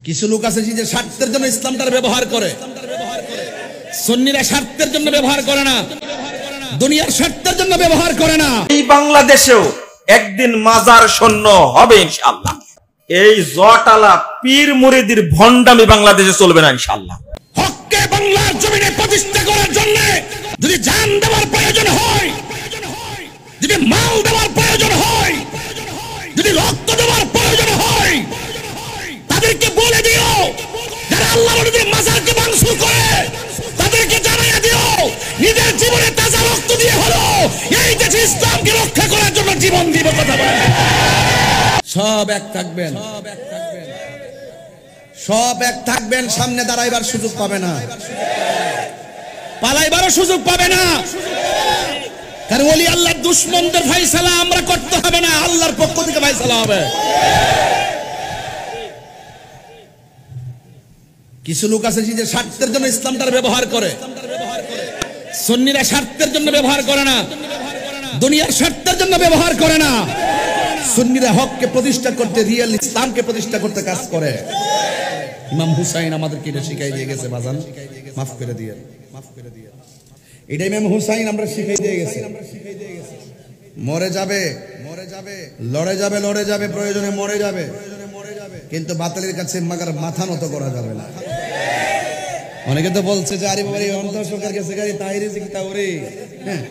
কিছু লোক আছে যে স্বার্থের জন্য ইসলামটার ব্যবহার করে, সুন্নিরা স্বার্থের জন্য ব্যবহার করে না, দুনিয়ার স্বার্থের জন্য ব্যবহার করে না। এই বাংলাদেশেও একদিন মাজার শূন্য হবে ইনশাআল্লাহ। এই জটালা পীর মুরিদির ভণ্ডামি বাংলাদেশে চলবে না ইনশাআল্লাহ। হককে বাংলার জমিনে প্রতিষ্ঠা করার জন্য যদি জান দেওয়ার প্রয়োজন হয়, যদি মাল দেওয়ার প্রয়োজন হয়, যদি রক্ত দেওয়ার প্রয়োজন হয়, তাদেরকে বলে দিও। যারা আল্লাহর ওলিদের মাজারকে ভাঙচুর করে তাদেরকে জানাইয়া দিও, নিজের জীবনে তাজা রক্ত দিয়ে হলো এই দেশে ইসলামকে রক্ষা করার জন্য জীবন দিব। কথা বলেন, সব এক থাকবেন, সব এক থাকবেন। সামনে দাঁড়াইবার সুযোগ পাবে না, পালাইবারও সুযোগ পাবে না। কারণ ওলি আল্লাহর দুশমনদের ফয়সালা আমরা করতে হবে না, আল্লাহর পক্ষ থেকে ফয়সালা হবে। কিছু লোক আছে যে স্বার্থের জন্য ইসলামটার ব্যবহার করে, সুন্নিরা স্বার্থের জন্য ব্যবহার করে না, দুনিয়ার স্বার্থের জন্য ব্যবহার করে না। সুন্নিরা হককে প্রতিষ্ঠা করতে, রিয়েল ইসলামকে প্রতিষ্ঠা করতে কাজ করে। ইমাম হুসাইন আমাদেরকে এটা শিখাই দিয়ে গেছে, বাজান মাফ করে দিয়ে, মাফ করে দিয়ে। এটা ইমাম হুসাইন আমরা শিখাই দিয়ে গেছে। মরে যাবে, মরে যাবে, লড়ে যাবে, লড়ে যাবে, প্রয়োজনে মরে যাবে, কিন্তু বাতিলের কাছে মাগার মাথা নত করা যাবে না। অনেকে তো বলছে যে আরে বাবা অন্তর সরকার গেছে গাড়ি তাহিরি জিকিতা ওরে, হ্যাঁ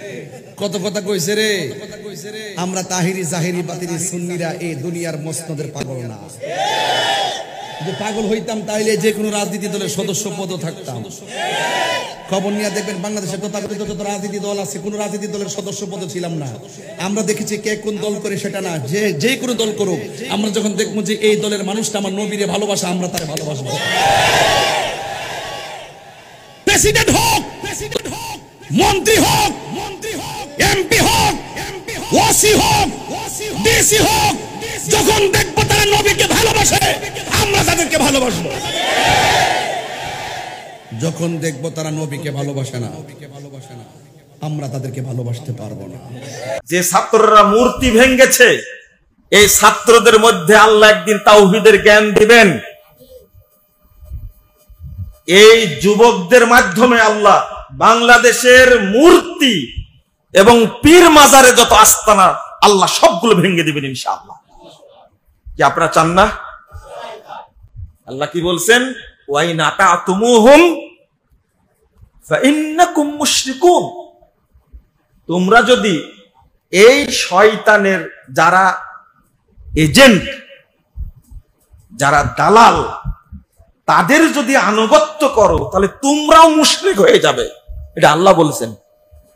কত কথা কইছে রে। আমরা তাহিরি জাহিরি বাতিলি সুন্নিরা এই দুনিয়ার মসনদের পাগল না। যদি পাগল হইতাম তাইলে যে কোনো রাজনীতি দলের সদস্য পদ থাকতাম। খবর নিয়ে দেখবেন বাংলাদেশের তথাকথিত যত রাজনীতি দল আছে, কোন রাজনীতি দলের সদস্য পদ ছিলাম না। আমরা দেখেছি কে কোন দল করে সেটা না, যে কোনো দল করুক, আমরা যখন দেখবো যে এই দলের মানুষটা আমার নবীরে ভালোবাসা, আমরা তাকে ভালোবাসবো। প্রেসিডেন্ট হোক, মন্ত্রী হোক, এমপি হোক, ওসি হোক, ডিসি হোক, যখন দেখবো তারা নবীকে ভালোবাসে, আমরা তাদেরকে ভালোবাসবো। যখন দেখবো তারা নবীকে ভালোবাসে না, আমরা তাদেরকে ভালোবাসতে পারবো না। যে ছাত্ররা মূর্তি ভেঙ্গেছে, এই ছাত্রদের মধ্যে আল্লাহ একদিন তাওহীদের জ্ঞান দিবেন। এই যুবকদের মাধ্যমে আল্লাহ বাংলাদেশের মূর্তি এবং পীর মাজারে যত আস্তানা আল্লাহ সবগুলো ভেঙে দিবেন ইনশাআল্লাহ। কি আপনারা চান না? আল্লাহ কি বলছেন? ওয়াইন আতাতুমুহুম ফাইন্নাকুম মুশরিকুন। তোমরা যদি এই শয়তানের যারা এজেন্ট, যারা দালাল, তাদের যদি আনুগত্য করো তাহলে তোমরাও মুশরিক হয়ে যাবে, এটা আল্লাহ বলেছেন।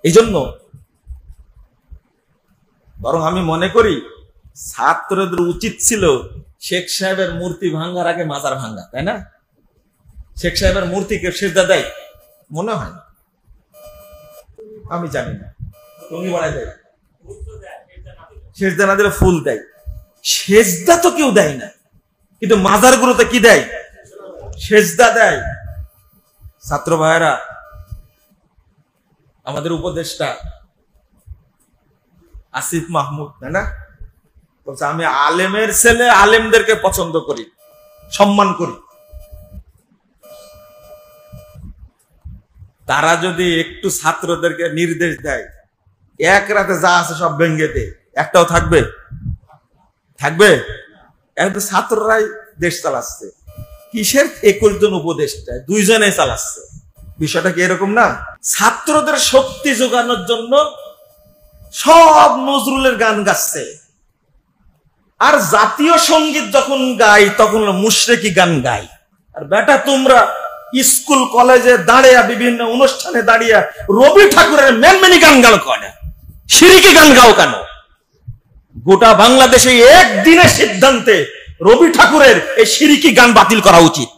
এই জন্য বরং আমি মনে করি ছাত্রদের উচিত ছিল শেখ সাহেবের মূর্তি ভাঙার আগে মাজার ভাঙা, তাই না? শেখ সাহেবের মূর্তিকে সেজদা দেয় মনে হয়, আমি জানি না, টঙ্গি বাড়ায় দেয়, সেজদা না দিলে ফুল দেয়। সেজদা তো কেউ দেয় না, কিন্তু মাজার গুলোতে কি দেয়? সেজদা দেয়। ছাত্র ভাইয়েরা, আমাদের উপদেষ্টা আসিফ মাহমুদ, তাই না, বলছে আমি আলেমের ছেলে, আলেমদেরকে পছন্দ করি, সম্মান করি। তারা যদি একটু ছাত্রদেরকে নির্দেশ দেয়, এক রাতে যা আছে সব ভেঙে দে, একটাও থাকবে? থাকবে? এখন ছাত্ররাই দেশ চালাচ্ছে। কিসের 21 জন উপদেষ্টা? 2 জনে চালাচ্ছে। বিষয়টা কি এরকম না? ছাত্রদের শক্তি যোগানোর জন্য সব নজরুলের গান গাচ্ছে, আর জাতীয় সঙ্গীত যখন গাই তখন মুশরিকি গান গাই। আর বেটা তোমরা স্কুল কলেজে দাঁড়িয়ে, বিভিন্ন অনুষ্ঠানে দাঁড়িয়ে রবি ঠাকুরের মেনমেনি গান গাও কেন? শিরকি গান গাও কেন? গোটা বাংলাদেশে একদিনের সিদ্ধান্তে রবি ঠাকুরের এই শিরকি গান বাতিল করা উচিত।